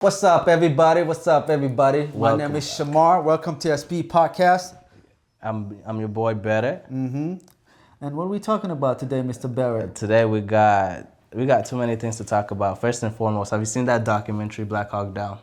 What's up, everybody? What's up, everybody? My Welcome. name is Shamar. Welcome to SP Podcast. I'm your boy Barrett. And what are we talking about today, Mr. Barrett? Today we got too many things to talk about. First and foremost, have you seen that documentary Black Hawk Down?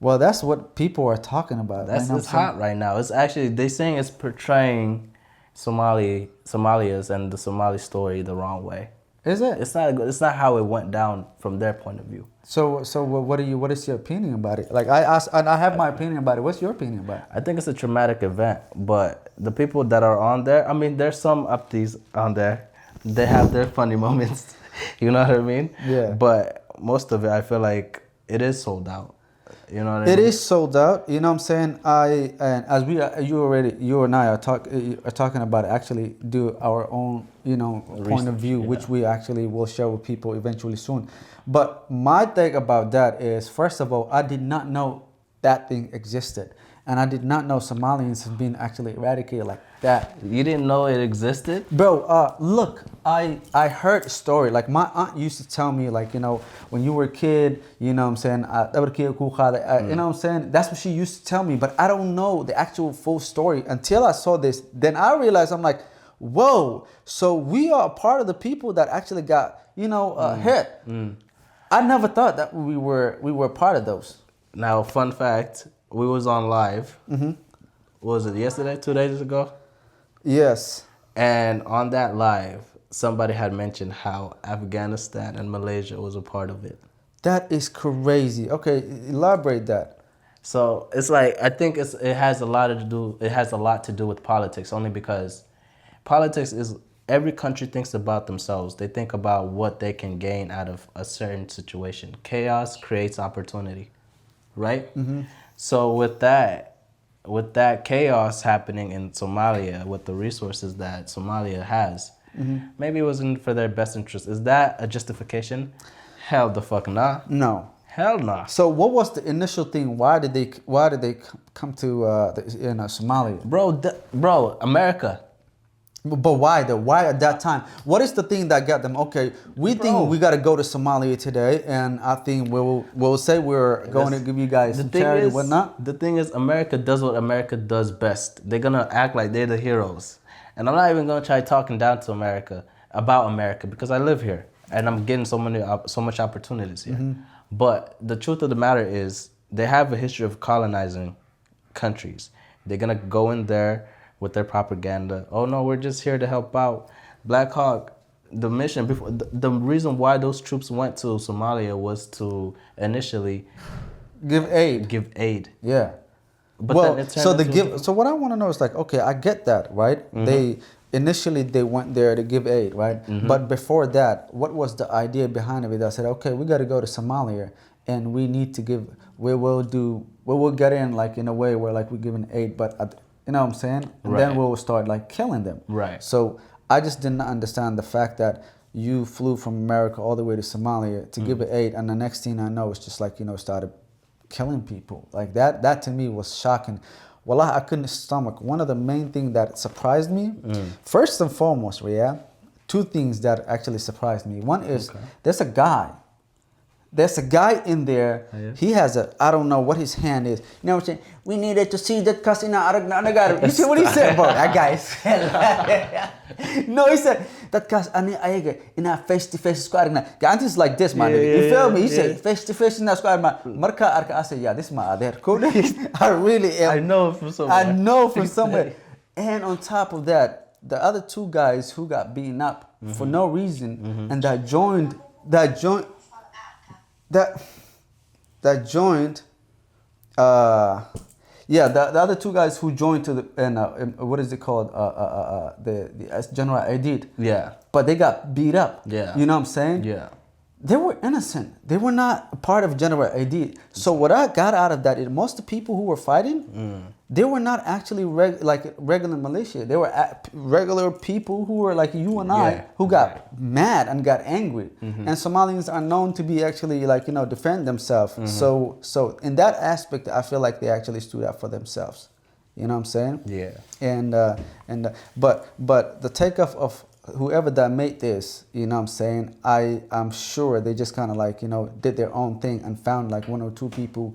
Well, that's what people are talking about. That's you know it's what I'm hot right now. It's actually they saying it's portraying Somalians and the Somali story the wrong way. saying? Is it? It's not how it went down from their point of view. So what is your opinion about it? Like I asked, and I have my opinion about it. What's your opinion about it? I think it's a traumatic event, but the people that are on there, I mean, there's some upties on there. They have their funny moments. You know what I mean? Yeah. But most of it, I feel like it is sold out. You know what I mean? It is sold out. You know what I'm saying? And as you and I are talking about actually do our own, point of view, which we actually will share with people eventually soon. But my thing about that is, first of all, I did not know that thing existed. And I did not know Somalians have been actually eradicated like that. You didn't know it existed? Bro, look, I heard a story. Like my aunt used to tell me, like, when you were a kid, you know what I'm saying, you know what I'm saying? That's what she used to tell me. But I don't know the actual full story until I saw this. Then I realized, I'm like, whoa, so we are a part of the people that actually got, hit. I never thought that we were part of those. Now, fun fact, we was on live. What was it yesterday, 2 days ago? Yes. And on that live, somebody had mentioned how Afghanistan and Malaysia was a part of it. That is crazy. Okay, elaborate that. So it's like I think it has a lot to do with politics, only because politics is every country thinks about themselves. They think about what they can gain out of a certain situation. Chaos creates opportunity, right? So with that chaos happening in Somalia, with the resources that Somalia has, maybe it wasn't for their best interest. Is that a justification? Hell the fuck nah. No. Hell nah. So what was the initial thing? Why did they come to Somalia? Bro, America. But why though? Why at that time? What is the thing that got them? Okay, we think we got to go to Somalia today, and I think we'll say we're going to give you guys some charity and whatnot. The thing is, America does what America does best. They're gonna act like they're the heroes, and I'm not even gonna try talking down to America about America because I live here and I'm getting so much opportunities here. But the truth of the matter is, they have a history of colonizing countries. They're gonna go in there with their propaganda. Oh no, we're just here to help out. Black Hawk, the mission before the reason why those troops went to Somalia was to initially Give aid. Yeah. But well, then it so turned So what I want to know is like, okay, I get that, right? They went there to give aid, right? But before that, what was the idea behind it? I said, okay, we got to go to Somalia, and we need to give. We will get in like in a way where like we're giving aid, but. You know what I'm saying? And then we'll start like killing them. Right. So I just did not understand the fact that you flew from America all the way to Somalia to give it aid, and the next thing I know, it's just like, started killing people. Like that to me was shocking. Well, I couldn't stomach. One of the main things that surprised me, first and foremost, two things that actually surprised me. One is there's a guy in there. He has I don't know what his hand is. You know what I'm saying? We needed to see that because you see what he said, bro? That guy said. No, he said that because in a face to face squad. Gant is like this, man. You feel me? He said face to face in a squad, man. Marka arka I said, yeah, this man there. I really am. I know from somewhere. I know from somewhere. And on top of that, the other two guys who got beaten up for no reason and that joined. The other two guys who joined to the what is it called? The General Aidid. Yeah. But they got beat up. Yeah. You know what I'm saying? Yeah. They were innocent. They were not a part of General Aidid. So what I got out of that is most of the people who were fighting, they were not actually regular militia. They were regular people who were like you and I, who got mad and got angry. And Somalians are known to be actually defend themselves. So in that aspect, I feel like they actually stood up for themselves. You know what I'm saying? Yeah. But the takeoff of whoever that made this, you know what I'm saying, I'm sure they just kind of like, you know, did their own thing and found like one or two people,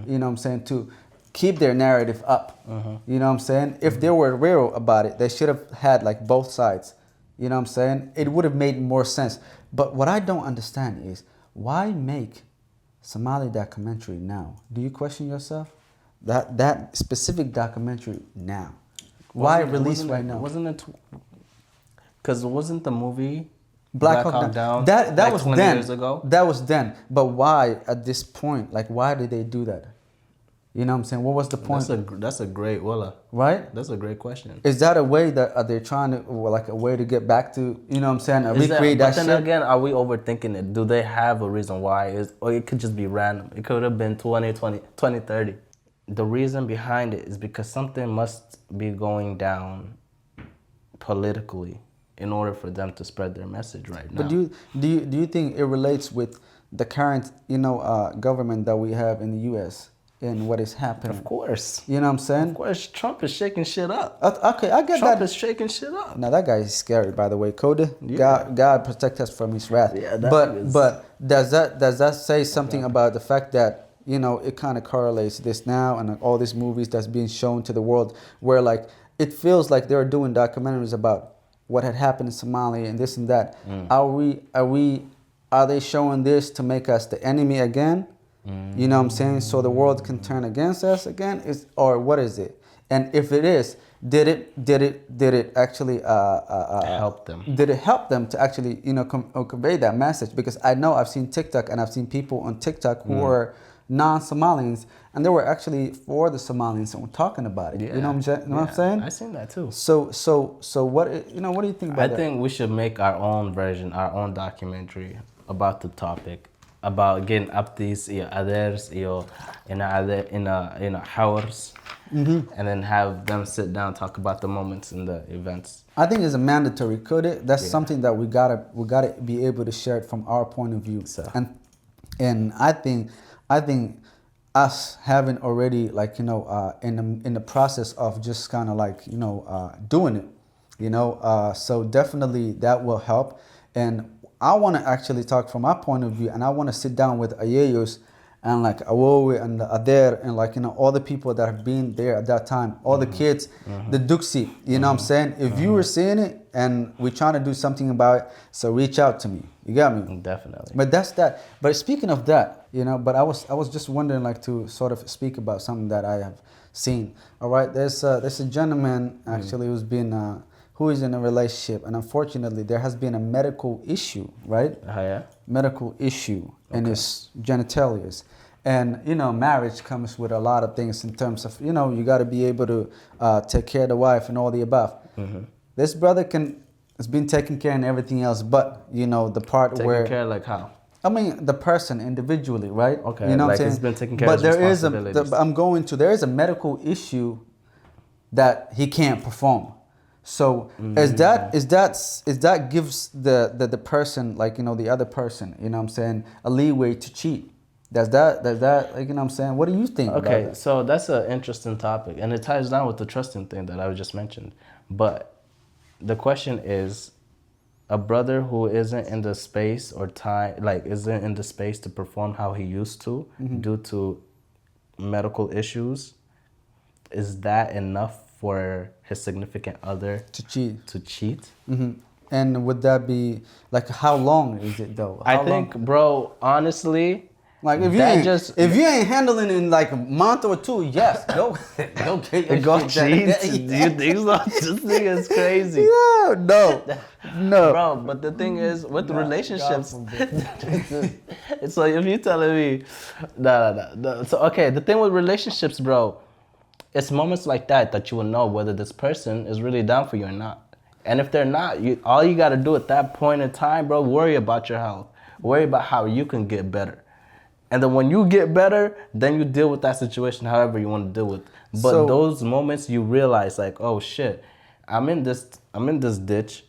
you know what I'm saying, to keep their narrative up. You know what I'm saying? If they were real about it, they should have had like both sides. You know what I'm saying? It would have made more sense. But what I don't understand is why make Somali documentary now? Do you question yourself? That specific documentary now. Why release right now? Wasn't it? Because wasn't the movie Black Hawk Down. That like was 20 then. years ago? That was then. But why at this point? Like, why did they do that? You know what I'm saying? What was the point? That's a great Willa. Right? That's a great question. Is that a way that are they trying to, or like a way to get back to, you know what I'm saying, recreate that shit? But then again, are we overthinking it? Do they have a reason why? Or it could just be random. It could have been 2030. The reason behind it is because something must be going down politically in order for them to spread their message right now. But do you think it relates with the current, you know, government that we have in the U.S. and what is happening? Of course. You know what I'm saying? Of course, Trump is shaking shit up. Okay, I get Trump that. is shaking shit up. Now that guy is scary, by the way. Coda, Yeah. God protect us from his wrath. Yeah, but does that say something about the fact that, you know, it kind of correlates this now and all these movies that's being shown to the world, where like it feels like they're doing documentaries about what had happened in Somalia and this and that. Are they showing this to make us the enemy again? You know what I'm saying? So the world can turn against us again, or what is it? And if it is, did it actually help them? Did it help them to actually, you know, convey that message? Because I know I've seen TikTok and I've seen people on TikTok who are non-Somalians and they were actually for the Somalians and were talking about it. Yeah. You know what I'm saying? I seen that too. So what, you know, what do you think about that? I think we should make our own version, our own documentary about the topic, about getting up these others, in a hours, and then have them sit down, talk about the moments and the events. I think it's a mandatory. That's something that we gotta be able to share it from our point of view. So. And I think us having already, like, you know, in the process of just kind of like, you know, doing it, you know, so definitely that will help. And I want to actually talk from my point of view, and I want to sit down with Ayeyos and like Awowe and Adair and like, you know, all the people that have been there at that time, all the kids, the Duxi, you know what I'm saying? If you were seeing it and we're trying to do something about it, so reach out to me. You got me? Definitely. But that's that. But speaking of that, you know, but I was just wondering, like, to sort of speak about something that I have seen. All right, there's a gentleman actually who is in a relationship, and unfortunately there has been a medical issue, right? Yeah. Medical issue in his genitalia. And, you know, marriage comes with a lot of things in terms of, you know, you got to be able to take care of the wife and all the above. This brother has been taking care and everything else, but, you know, the part where... Taking care like how? I mean, the person individually, right? Okay, you know like what I'm saying? he's been taking care of his responsibilities. There is a medical issue that he can't perform. So is that gives the person, like, you know, the other person, you know what I'm saying, a leeway to cheat? Does that like, you know what I'm saying? What do you think about that? So that's an interesting topic, and it ties down with the trusting thing that I just mentioned. But the question is, a brother who isn't in the space or time, like isn't in the space to perform how he used to due to medical issues, is that enough for his significant other To cheat? To cheat? And would that be, like, how long is it though? I think, bro, honestly, like, if you ain't handling in like a month or two, yes, go get your go shit cheat. done. Do you think so? This thing is crazy. Yeah, no. Bro, but the thing is, with relationships, it's like if you're telling me, no. So, okay, the thing with relationships, bro, it's moments like that you will know whether this person is really down for you or not. And if they're not, all you got to do at that point in time, bro, worry about your health. Worry about how you can get better. And then when you get better, then you deal with that situation however you want to deal with. But those moments you realize, like, oh shit, I'm in this ditch.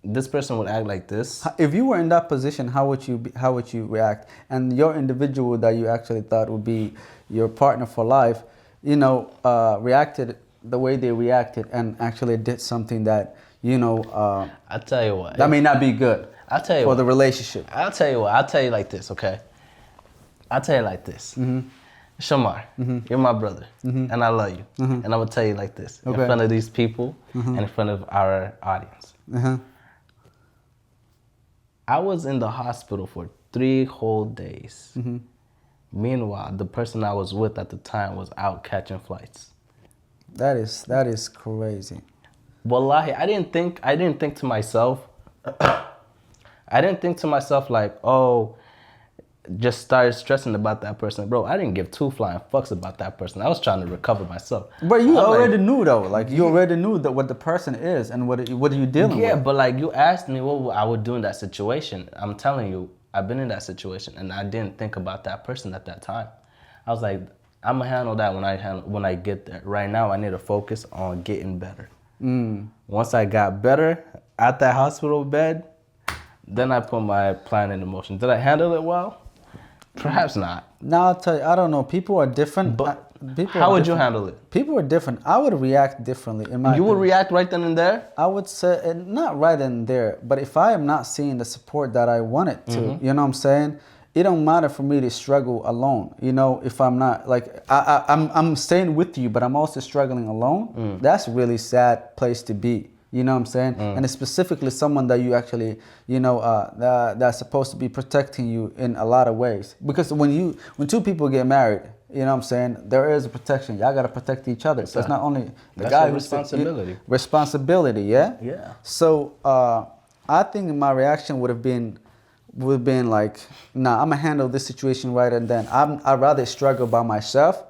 This person would act like this. If you were in that position, how would you react? And your individual that you actually thought would be your partner for life, you know, reacted the way they reacted and actually did something that I'll tell you what. that may not be good I'll tell you for what. the relationship. I'll tell you what. I'll tell you like this, okay? I'll tell you like this. Shamar, you're my brother, and I love you. And I'm gonna tell you like this in Okay. front of these people and in front of our audience. I was in the hospital for 3 whole days. Meanwhile, the person I was with at the time was out catching flights. That is crazy. Wallahi, I didn't think to myself. I didn't think to myself like, oh, just started stressing about that person. Bro, I didn't give 2 flying fucks about that person. I was trying to recover myself. But you I'm already like, knew though, like you already knew that what the person is and what are you dealing yeah, with. but like you asked me what I would do in that situation. I'm telling you, I've been in that situation and I didn't think about that person at that time. I was like, I'm gonna handle that when I get there. Right now, I need to focus on getting better. Once I got better at that hospital bed, then I put my plan into motion. Did I handle it well? Perhaps not. Now I'll tell you, I don't know. People are different. But people how are would you different. handle it? People are different. I would react differently. In my You would opinion. react right then and there? I would say, and not right in there, but if I am not seeing the support that I wanted to, you know what I'm saying? It don't matter for me to struggle alone. If I'm not like I'm staying with you, but I'm also struggling alone. That's a really sad place to be. You know what I'm saying? And it's specifically someone that you actually, that's supposed to be protecting you in a lot of ways. Because when 2 people get married, you know what I'm saying, there is a protection. Y'all gotta protect each other. So it's not only the That's guy your who's responsibility. Responsibility, yeah. Yeah. So I think my reaction would have been like, nah, I'm gonna handle this situation right and then. I'd rather struggle by myself,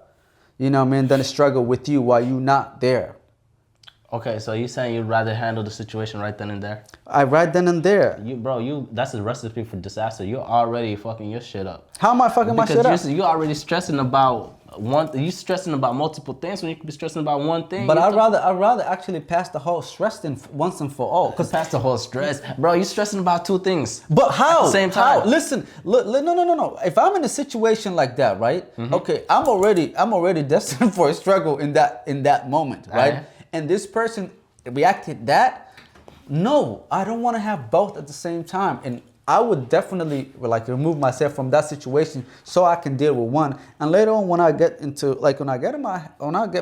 you know what I mean, than struggle with you while you're not there. Okay, so you saying you'd rather handle the situation right then and there? Right then and there. That's a recipe for disaster. You're already fucking your shit up. How am I fucking my shit up? Because you're already stressing about you stressing about multiple things when you could be stressing about one thing. But I'd rather actually pass the whole stress thing once and for all. Cause past the whole stress, bro. You're stressing about 2 things. But how? At the same time. How? Listen, no. If I'm in a situation like that, right? Okay, I'm already destined for a struggle in that moment, right? Alright. And this person reacted that. No, I don't want to have both at the same time. And I would definitely like remove myself from that situation so I can deal with one. And later on, when I get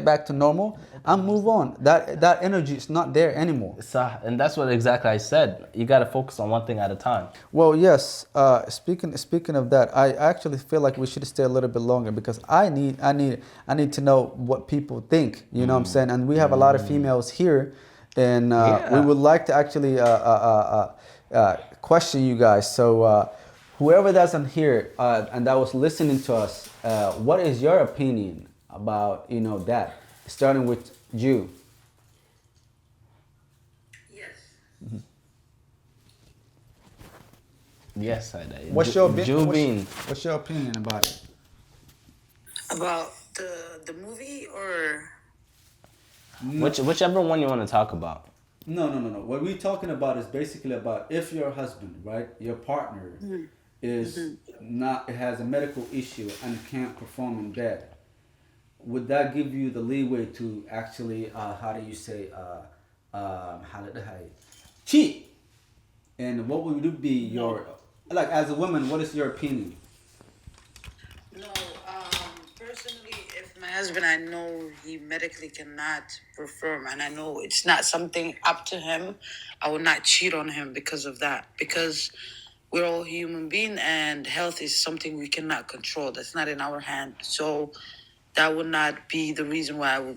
back to normal, I move on. That energy is not there anymore. And that's what exactly I said. You gotta focus on one thing at a time. Well, yes. Speaking of that, I actually feel like we should stay a little bit longer because I need to know what people think. You know what I'm saying? And we have a lot of females here, and we would like to actually question you guys. So whoever that's on here and that was listening to us, what is your opinion about that? Starting with Jew. Yes, I did. What's your opinion about it? About the movie or Whichever one you want to talk about. No. What we're talking about is basically about if your husband, right, your partner, is not has a medical issue and can't perform in bed. Would that give you the leeway to actually, how do you say, cheat? And what would it be your, like as a woman, what is your opinion? no? Personally, if my husband, I know he medically cannot perform, and I know it's not something up to him, I will not cheat on him because of that. Because we're all human beings, and health is something we cannot control. That's not in our hand. So that would not be the reason why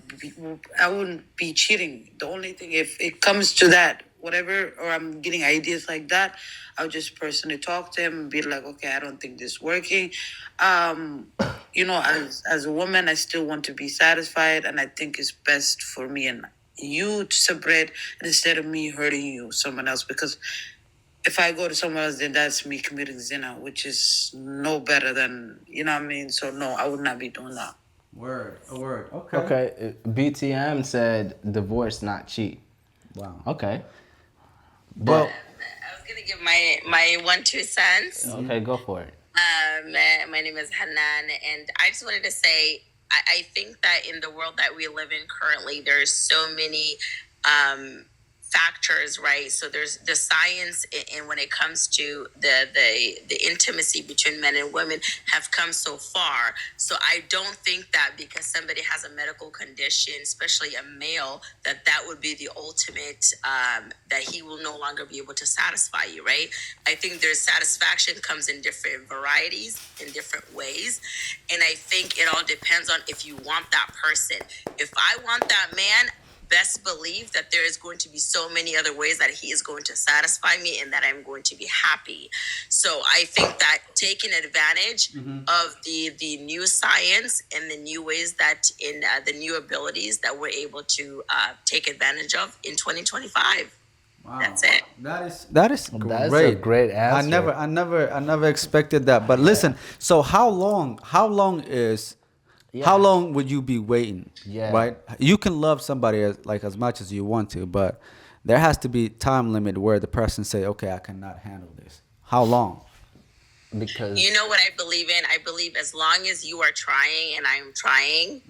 I wouldn't be cheating. The only thing, if it comes to that, whatever, or I'm getting ideas like that, I would just personally talk to him and be like, okay, I don't think this is working. As a woman, I still want to be satisfied, and I think it's best for me and you to separate instead of me hurting you, someone else, because if I go to someone else, then that's me committing zina, which is no better than, you know what I mean? So no, I would not be doing that. Word. Okay. Okay, BTM said divorce, not cheat. Wow. Okay. I was gonna give my 1-2 cents. Okay, go for it. My name is Hanan, and I just wanted to say I think that in the world that we live in currently, there's so many factors, right? So there's the science, and when it comes to the intimacy between men and women have come so far. So I don't think that because somebody has a medical condition, especially a male, that would be the ultimate, that he will no longer be able to satisfy you, right? I think there's satisfaction comes in different varieties, in different ways, and I think it all depends on if you want that person. If I want that man, best believe that there is going to be so many other ways that he is going to satisfy me and that I'm going to be happy. So I think that taking advantage of the new science and the new ways that in the new abilities that we're able to take advantage of in 2025. Wow. That's it. That is That's great. a great answer. I never expected that. But listen, so how long would you be waiting? Yeah. Right? You can love somebody as much as you want to, but there has to be time limit where the person say, okay, I cannot handle this. How long? Because You know what I believe in? I believe as long as you are trying and I'm trying,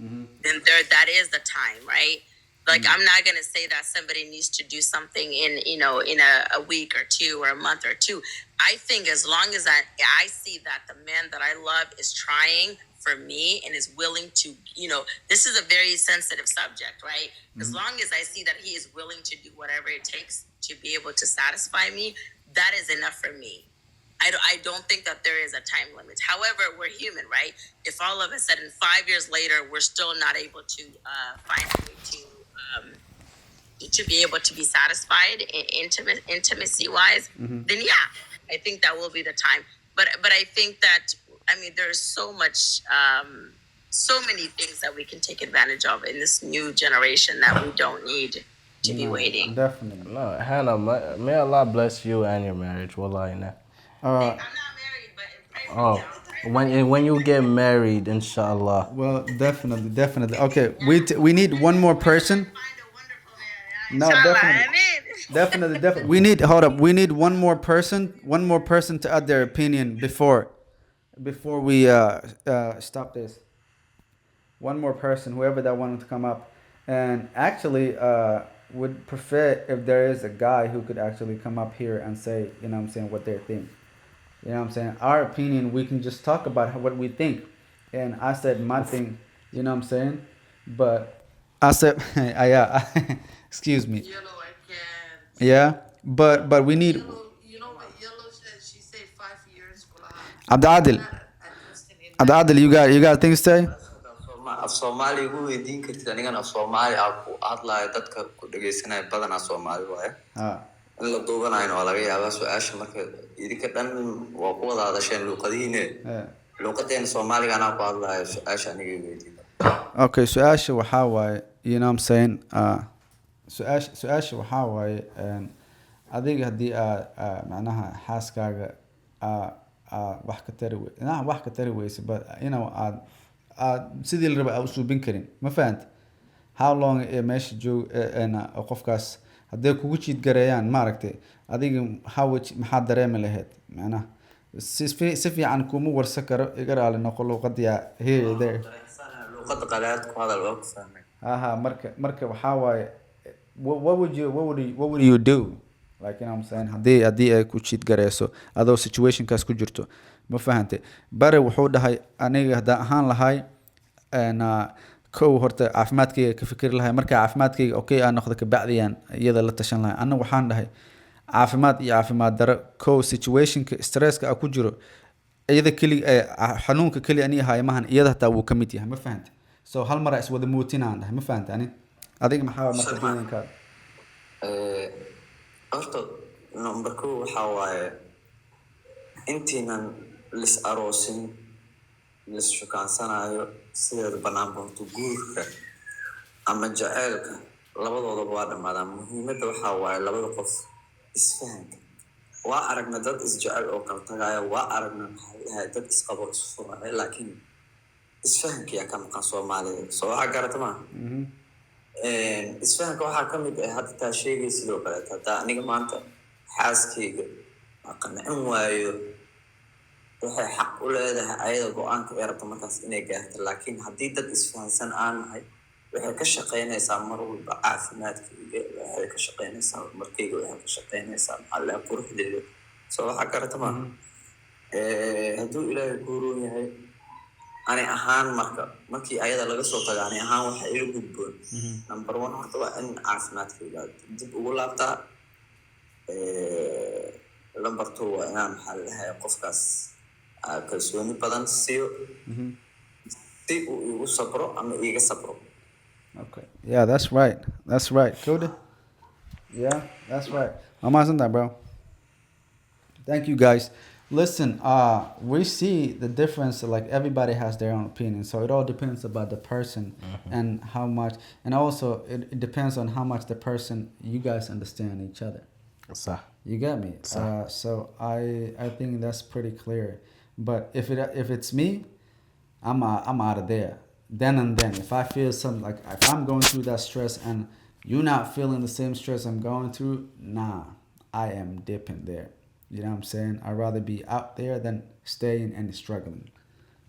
then that is the time, right? Like I'm not gonna say that somebody needs to do something in a week or two or a month or two. I think as long as I see that the man that I love is trying for me and is willing to, this is a very sensitive subject, right? As long as I see that he is willing to do whatever it takes to be able to satisfy me, that is enough for me. I don't think that there is a time limit. However, we're human, right? If all of a sudden 5 years later we're still not able to find a way to be able to be satisfied intimacy wise, then yeah, I think that will be the time. But I think that there's so many things that we can take advantage of in this new generation that we don't need to be waiting. Definitely. no, Hannah, may Allah bless you and your marriage. Wallahi, nah. I'm not married, but pray for Oh, me. when you get married, inshallah. Well, definitely. Okay, we need one more person. Find a wonderful man. No, Inshallah, definitely. amen. Definitely. We need one more person to add their opinion before we stop this. One more person, whoever that wanted to come up, and actually would prefer if there is a guy who could actually come up here and say, what they think. Our opinion, we can just talk about what we think. And I said my thing, but I said, yeah, excuse me. Yellow, I can't. Yeah, but we need Yellow, you know what Yellow said? She said 5 years. Abdadil. Abdadil, you got things to say? af Soomaali ugu weydiin kartid anigan af Soomaali ku hadlayo dadka ku dhageysanaya badanaa Soomaali waaye in la duubanayo oo laga yaabaa su'aasha marka idinka dhan waa ku wada hadasheen luqadihiina luqadeen Soomaaliga anaa ku hadlayo su'aasha aniga weydiin. Okay, su'aasha waxaa waaye, su'aasha waxaa waaye adiga haddii macnaha xaaskaaga wax ka tari weysa but aad sidii la raba u suubin karin, ma fahanta? How long ee meesha joog qofkaas hadday kugu jiid gareeyaan maaragtay adiga maxaa dareemi lahayd? macnaha si fiican kuma warsa karo, iga raali noqo luqadiya here there. luqada qalaad ku hadal waa ku fahmay. marka waxaa waaye, what would you do? Like, haddii ay ku jiid gareyso adoo situationkaas ku jirto, ma fahantay? bare wuxuu dhahay aniga haddaan ahaan lahay kow horta caafimaadkayga ka fikiri lahay, marka caafimaadkayga okay aan noqdo kabacdiyaan iyada la tashan lahay. anna waxaan dhahay caafimaad iyo caafimaad daro, kow situationka stresska ku jiro iyada keli xanuunka keli ani ahay mahan, iyada hataa wuu ka mid yahay, ma fahantay? So hal mar iswada muutinaan dhahay, ma fahantay? adiga maxaa marka doonaykaa? horta number 2 waxaa waaye intiinan lis aroosin lis shukaansanayo sideeda banaanba horta guurka ama jaceylka labadoodaba waa dhammaadaan. muhiimadda waxaa waaye labada qof isfahanka. waa aragna dad isjecel oo kala tagaaya, waa aragna dad isqabo isfuraya, laakiin isfahanka yaa ka maqan Soomaalida. soo waxaa garata maaha. isfahanka waxaa ka mid ah hadda taa sheegay sidoo kaleeta haddaa aniga maanta xaaskayga qancin waayo, waxay xaq u leedahay ayada go-aanka ay rabto markaas inay gaarto. laakiin haddii dad isfahansan aan nahay waxay ka shaqaynaysaa mar walba caafimaadkayga, waxay ka shaqaynaysaa horumarkayga, waxay ka shaqaynaysaa maxaa la quruxdeeda. Soo waxaa garata ma hadduu ilaahay ku roon yahay ani ahaan markii ayada laga soo tago ani ahaan waxa ila gudboon number one horta waa in caafimaadkayga dib ugu laabtaa. Number two waa inaan maxaa la dhahay qofkaas kalsooni badan siiyo si uu igu sabro ama iiga sabro. Okay. Yeah, that's right. That's right. Cody? Yeah, that's right. I'm asking that, bro. Thank you, guys. Listen, we see the difference. Like everybody has their own opinion, so it all depends about the person and how much, and also it depends on how much the person you guys understand each other. Sir. You get me? So I think that's pretty clear. But if it's me, I'm out of there. Then and then, if I feel something like if I'm going through that stress and you're not feeling the same stress I'm going through, nah, I am dipping there. You know what I'm saying? I'd rather be out there than staying and struggling.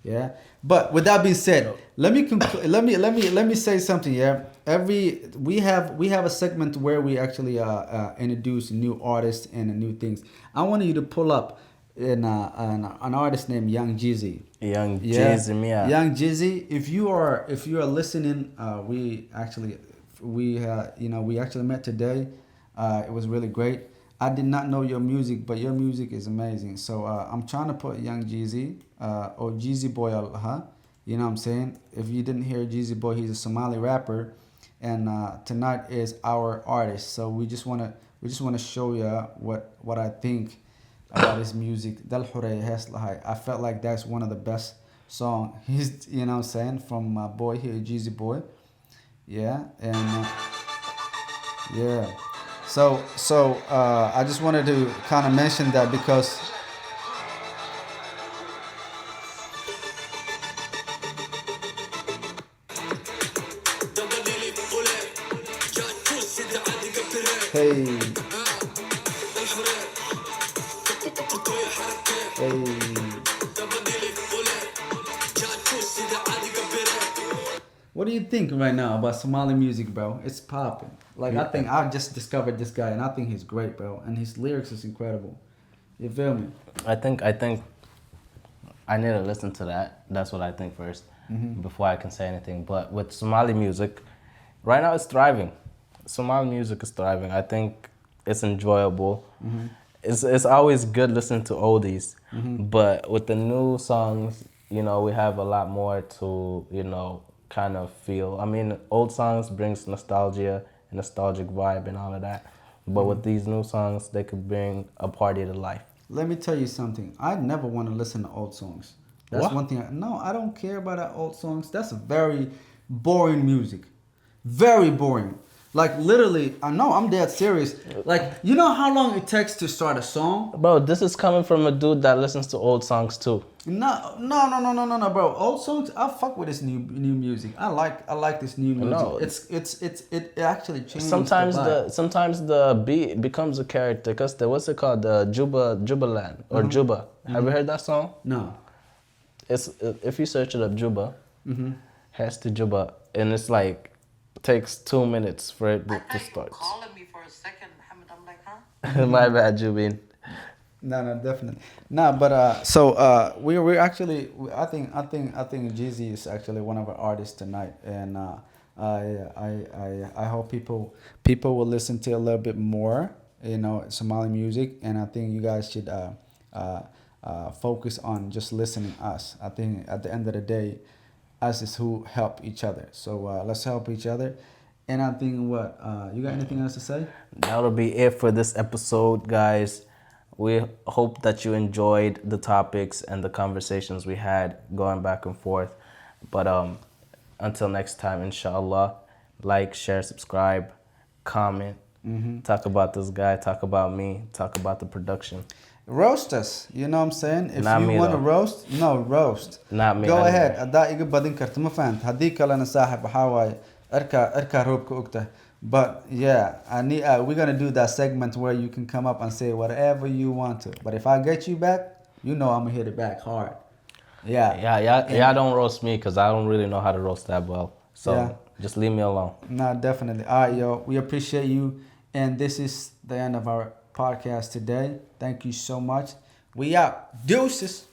Yeah. But with that being said, let me say something. Yeah. We have a segment where we actually introduce new artists and new things. I want you to pull up an artist named Young Jeezy. Young Jeezy, yeah. Young Jeezy. If you are listening, we actually met today. It was really great. I did not know your music, but your music is amazing. So I'm trying to put Young Jeezy or Jeezy Boy, you know what I'm saying? If you didn't hear Jeezy Boy, he's a Somali rapper, and tonight is our artist. So we just wanna show you what I think about his music. Dal Hurey Heslahay. I felt like that's one of the best songs. He's, you know what I'm saying, from my boy here, Jeezy Boy. Yeah, and yeah. So I just wanted to kind of mention that because hey. What do you think right now about Somali music, bro? It's popping. Like, I think I just discovered this guy, and I think he's great, bro. And his lyrics is incredible. You feel me? I think I need to listen to that. That's what I think first, before I can say anything. But with Somali music, right now it's thriving. Somali music is thriving. I think it's enjoyable. It's always good listening to oldies, but with the new songs, we have a lot more to kind of feel. I mean, old songs brings nostalgia, a nostalgic vibe, and all of that. But with these new songs, they could bring a party to life. Let me tell you something. I never want to listen to old songs. That's What? one thing. No, I don't care about that old songs. That's very boring music. Very boring. Like, literally, I know, I'm dead serious. Like, you know how long it takes to start a song? Bro, this is coming from a dude that listens to old songs too. No, bro. Old songs, I fuck with this new music. I like this new music. No. It actually changes. Sometimes the beat becomes a character. Cause what's it called? The Jubaland or Juba. Have you heard that song? No. It's if you search it up, Juba, has to Juba, and it's like takes 2 minutes for it to start. Calling me for a second, Muhammad. I'm like, huh? My bad, Jubin. No, definitely. No, but we're actually, I think Jeezy is actually one of our artists tonight, and I hope people will listen to a little bit more, Somali music, and I think you guys should focus on just listening us. I think at the end of the day, us is who help each other. So let's help each other. And I think you got anything else to say? That'll be it for this episode, guys. We hope that you enjoyed the topics and the conversations we had going back and forth. But until next time, inshallah, like, share, subscribe, comment, talk about this guy, talk about me, talk about the production. Roast us, you know what I'm saying? If Not you me, want to though. roast, roast. Not me. Go I- ahead. Adaa iga badin karta ma fahant. Haddii kalena saaxib waxaa waaye erkaa roobka ogta. But yeah, we're gonna do that segment where you can come up and say whatever you want to. But if I get you back, I'm gonna hit it back hard. Yeah. Y'all don't roast me because I don't really know how to roast that well. So Just leave me alone. Nah, definitely. All right, yo. We appreciate you. And this is the end of our podcast today. Thank you so much. We out. Deuces.